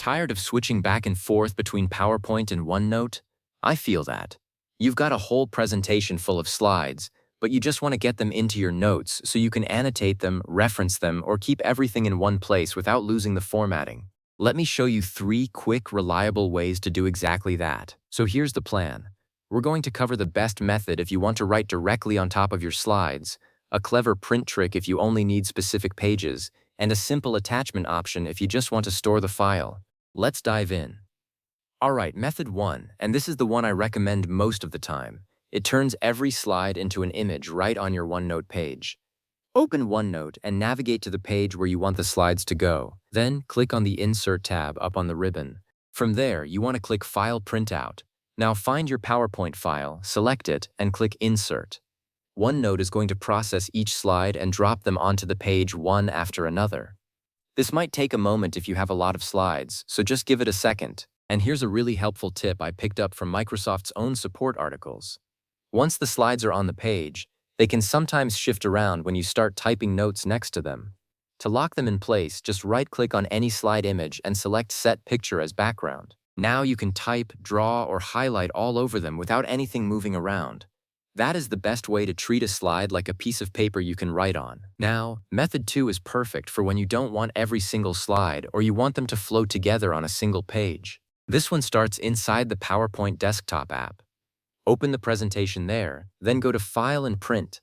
Tired of switching back and forth between PowerPoint and OneNote? I feel that. You've got a whole presentation full of slides, but you just want to get them into your notes so you can annotate them, reference them, or keep everything in one place without losing the formatting. Let me show you 3 quick, reliable ways to do exactly that. So here's the plan. We're going to cover the best method if you want to write directly on top of your slides, a clever print trick if you only need specific pages, and a simple attachment option if you just want to store the file. Let's dive in. Alright, method 1, and this is the one I recommend most of the time. It turns every slide into an image right on your OneNote page. Open OneNote and navigate to the page where you want the slides to go. Then click on the Insert tab up on the ribbon. From there, you want to click File Printout. Now find your PowerPoint file, select it, and click Insert. OneNote is going to process each slide and drop them onto the page one after another. This might take a moment if you have a lot of slides, so just give it a second. And here's a really helpful tip I picked up from Microsoft's own support articles. Once the slides are on the page, they can sometimes shift around when you start typing notes next to them. To lock them in place, just right-click on any slide image and select Set Picture as background. Now you can type, draw, or highlight all over them without anything moving around. That is the best way to treat a slide like a piece of paper you can write on. Now, method 2 is perfect for when you don't want every single slide or you want them to flow together on a single page. This one starts inside the PowerPoint desktop app. Open the presentation there, then go to File and Print.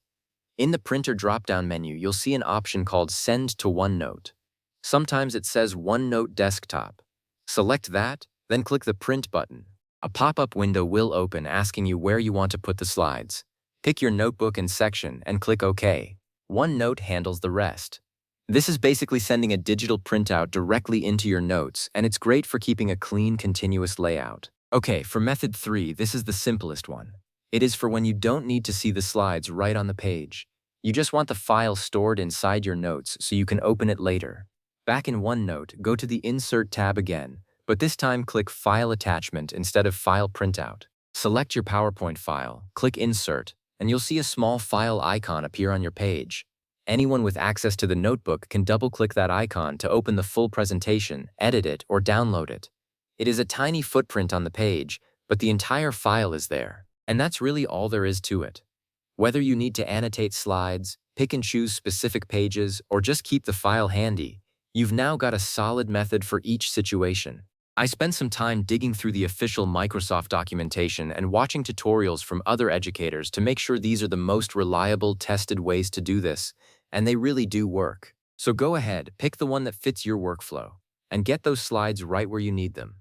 In the Printer drop-down menu, you'll see an option called Send to OneNote. Sometimes it says OneNote Desktop. Select that, then click the Print button. A pop-up window will open asking you where you want to put the slides. Pick your notebook and section and click OK. OneNote handles the rest. This is basically sending a digital printout directly into your notes, and it's great for keeping a clean, continuous layout. Okay, for method 3, this is the simplest one. It is for when you don't need to see the slides right on the page. You just want the file stored inside your notes so you can open it later. Back in OneNote, go to the Insert tab again, but this time click File Attachment instead of File Printout. Select your PowerPoint file, click Insert, and you'll see a small file icon appear on your page. Anyone with access to the notebook can double-click that icon to open the full presentation, edit it, or download it. It is a tiny footprint on the page, but the entire file is there. And that's really all there is to it. Whether you need to annotate slides, pick and choose specific pages, or just keep the file handy, you've now got a solid method for each situation. I spent some time digging through the official Microsoft documentation and watching tutorials from other educators to make sure these are the most reliable, tested ways to do this, and they really do work. So go ahead, pick the one that fits your workflow, and get those slides right where you need them.